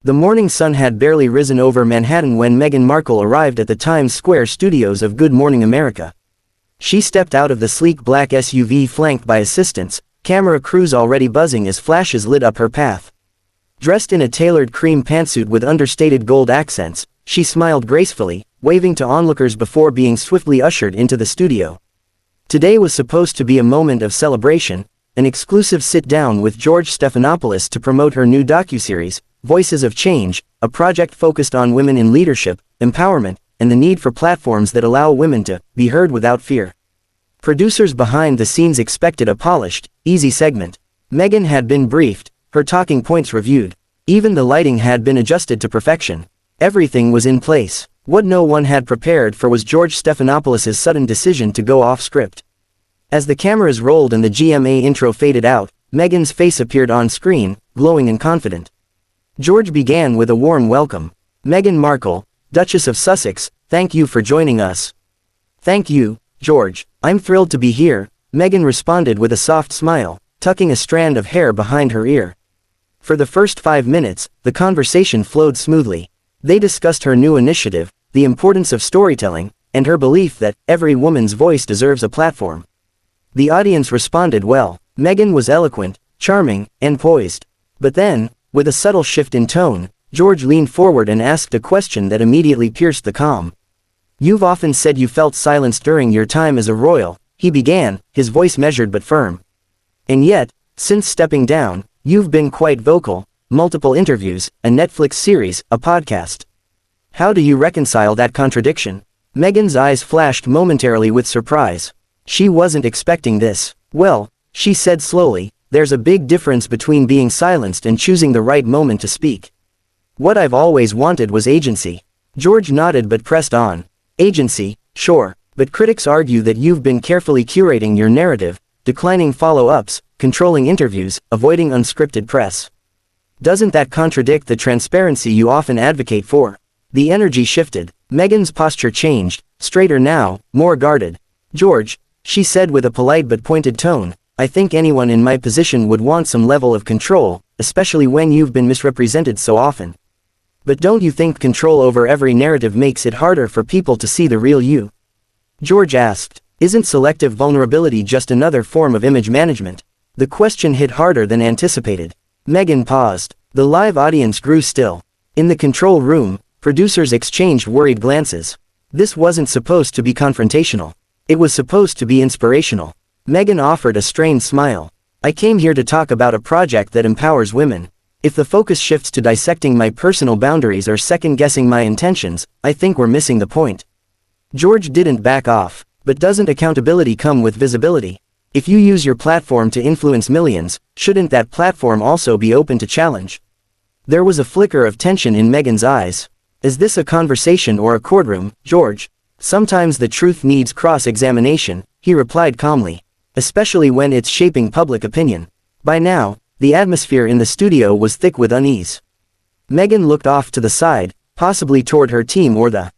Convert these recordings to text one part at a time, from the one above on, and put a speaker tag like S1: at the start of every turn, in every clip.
S1: The morning sun had barely risen over Manhattan when Meghan Markle arrived at the Times Square studios of Good Morning America. She stepped out of the sleek black SUV flanked by assistants, camera crews already buzzing as flashes lit up her path. Dressed in a tailored cream pantsuit with understated gold accents, she smiled gracefully, waving to onlookers before being swiftly ushered into the studio. Today was supposed to be a moment of celebration, an exclusive sit-down with George Stephanopoulos to promote her new docuseries, Voices of Change, a project focused on women in leadership, empowerment, and the need for platforms that allow women to be heard without fear. Producers behind the scenes expected a polished, easy segment. Meghan had been briefed, her talking points reviewed. Even the lighting had been adjusted to perfection. Everything was in place. What no one had prepared for was George Stephanopoulos' sudden decision to go off script. As the cameras rolled and the GMA intro faded out, Meghan's face appeared on screen, glowing and confident. George began with a warm welcome. "Meghan Markle, Duchess of Sussex, thank you for joining us." "Thank you, George. I'm thrilled to be here," Meghan responded with a soft smile, tucking a strand of hair behind her ear. For the first 5 minutes, the conversation flowed smoothly. They discussed her new initiative, the importance of storytelling, and her belief that every woman's voice deserves a platform. The audience responded well. Meghan was eloquent, charming, and poised. But then, with a subtle shift in tone, George leaned forward and asked a question that immediately pierced the calm. "You've often said you felt silenced during your time as a royal," he began, his voice measured but firm. "And yet, since stepping down, you've been quite vocal, multiple interviews, a Netflix series, a podcast. How do you reconcile that contradiction?" Meghan's eyes flashed momentarily with surprise. She wasn't expecting this. "Well," she said slowly, "there's a big difference between being silenced and choosing the right moment to speak. What I've always wanted was agency." George nodded but pressed on. "Agency, sure, but critics argue that you've been carefully curating your narrative, declining follow-ups, controlling interviews, avoiding unscripted press. Doesn't that contradict the transparency you often advocate for?" The energy shifted. Meghan's posture changed, straighter now, more guarded. "George," she said with a polite but pointed tone, "I think anyone in my position would want some level of control, especially when you've been misrepresented so often. But don't you think control over every narrative makes it harder for people to see the real you?" George asked. "Isn't selective vulnerability just another form of image management?" The question hit harder than anticipated. Meghan paused. The live audience grew still. In the control room, producers exchanged worried glances. This wasn't supposed to be confrontational. It was supposed to be inspirational. Meghan offered a strained smile. "I came here to talk about a project that empowers women. If the focus shifts to dissecting my personal boundaries or second-guessing my intentions, I think we're missing the point." George didn't back off. "But doesn't accountability come with visibility? If you use your platform to influence millions, shouldn't that platform also be open to challenge?" There was a flicker of tension in Meghan's eyes. "Is this a conversation or a courtroom, George? Sometimes the truth needs cross-examination," he replied calmly. "Especially when it's shaping public opinion." By now, the atmosphere in the studio was thick with unease. Meghan looked off to the side, possibly toward her team or the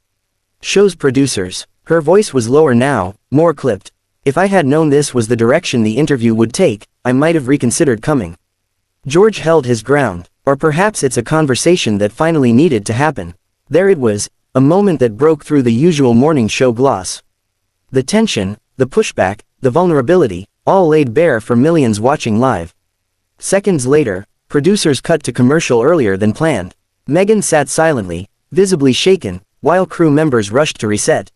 S1: show's producers. Her voice was lower now, more clipped. "If I had known this was the direction the interview would take, I might have reconsidered coming." George held his ground. "Or perhaps it's a conversation that finally needed to happen." There it was, a moment that broke through the usual morning show gloss. The tension, the pushback, the vulnerability, all laid bare for millions watching live. Seconds later, producers cut to commercial earlier than planned. Meghan sat silently, visibly shaken, while crew members rushed to reset.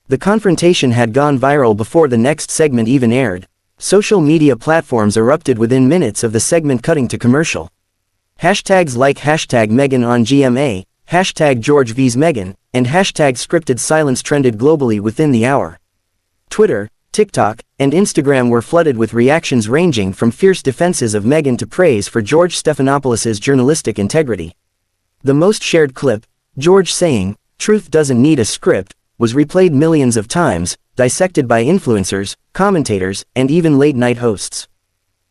S1: The confrontation had gone viral before the next segment even aired. Social media platforms erupted within minutes of the segment cutting to commercial. Hashtags like #Meghan on GMA, #George vs Meghan, and #scripted silence trended globally within the hour. Twitter, TikTok, and Instagram were flooded with reactions ranging from fierce defenses of Meghan to praise for George Stephanopoulos' journalistic integrity. The most shared clip, George saying, "Truth doesn't need a script," was replayed millions of times, dissected by influencers, commentators, and even late-night hosts.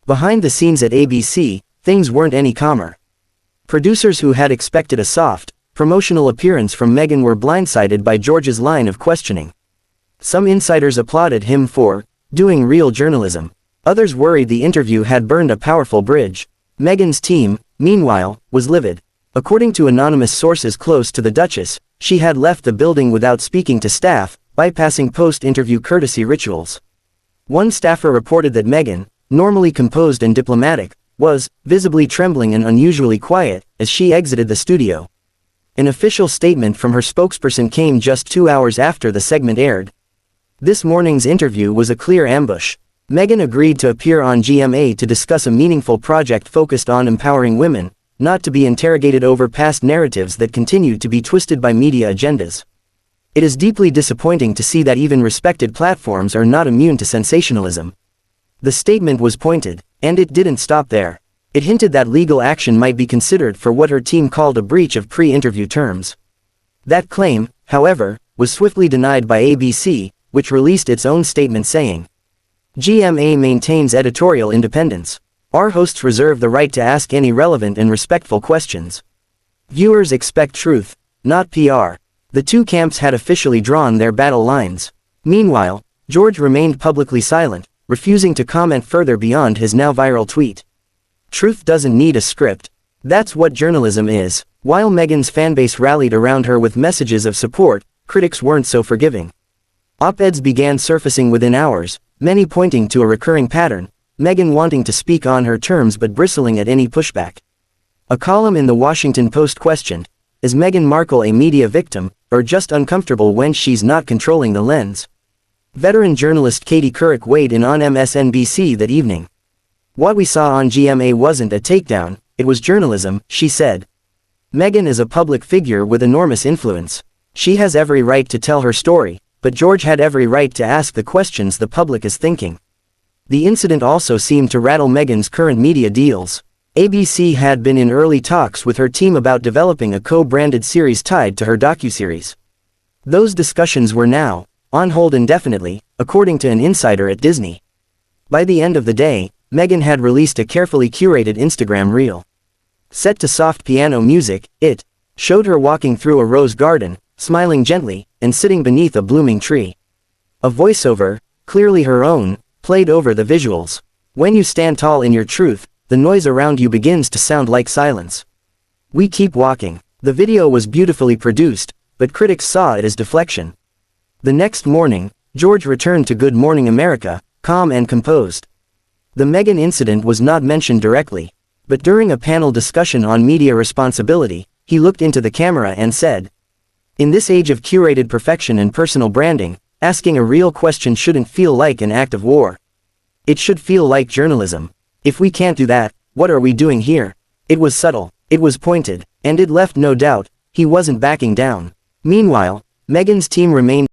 S1: Behind the scenes at ABC, things weren't any calmer. Producers who had expected a soft, promotional appearance from Meghan were blindsided by George's line of questioning. Some insiders applauded him for doing real journalism. Others worried the interview had burned a powerful bridge. Meghan's team, meanwhile, was livid. According to anonymous sources close to the Duchess, she had left the building without speaking to staff, bypassing post-interview courtesy rituals. One staffer reported that Meghan, normally composed and diplomatic, was visibly trembling and unusually quiet as she exited the studio. An official statement from her spokesperson came just 2 hours after the segment aired. This morning's interview was a clear ambush. Meghan agreed to appear on GMA to discuss a meaningful project focused on empowering women, not to be interrogated over past narratives that continue to be twisted by media agendas. It is deeply disappointing to see that even respected platforms are not immune to sensationalism. The statement was pointed, and it didn't stop there. It hinted that legal action might be considered for what her team called a breach of pre-interview terms. That claim, however, was swiftly denied by ABC, which released its own statement saying, "GMA maintains editorial independence. Our hosts reserve the right to ask any relevant and respectful questions. Viewers expect truth, not PR." The two camps had officially drawn their battle lines. Meanwhile, George remained publicly silent, refusing to comment further beyond his now viral tweet. Truth doesn't need a script. That's what journalism is. While Meghan's fanbase rallied around her with messages of support, critics weren't so forgiving. Op-eds began surfacing within hours, many pointing to a recurring pattern: Meghan wanting to speak on her terms but bristling at any pushback. A column in the Washington Post questioned, "Is Meghan Markle a media victim, or just uncomfortable when she's not controlling the lens?" Veteran journalist Katie Couric weighed in on MSNBC that evening. "What we saw on GMA wasn't a takedown, it was journalism," she said. "Meghan is a public figure with enormous influence. She has every right to tell her story, but George had every right to ask the questions the public is thinking." The incident also seemed to rattle Meghan's current media deals. ABC had been in early talks with her team about developing a co-branded series tied to her docuseries. Those discussions were now on hold indefinitely, according to an insider at Disney. By the end of the day, Meghan had released a carefully curated Instagram reel. Set to soft piano music, it showed her walking through a rose garden, smiling gently, and sitting beneath a blooming tree. A voiceover, clearly her own, played over the visuals. "When you stand tall in your truth, the noise around you begins to sound like silence. We keep walking." The video was beautifully produced, but critics saw it as deflection. The next morning, George returned to Good Morning America, calm and composed. The Meghan incident was not mentioned directly, but during a panel discussion on media responsibility, he looked into the camera and said, "In this age of curated perfection and personal branding, asking a real question shouldn't feel like an act of war. It should feel like journalism. If we can't do that, what are we doing here?" It was subtle, it was pointed, and it left no doubt he wasn't backing down. Meanwhile, Meghan's team remained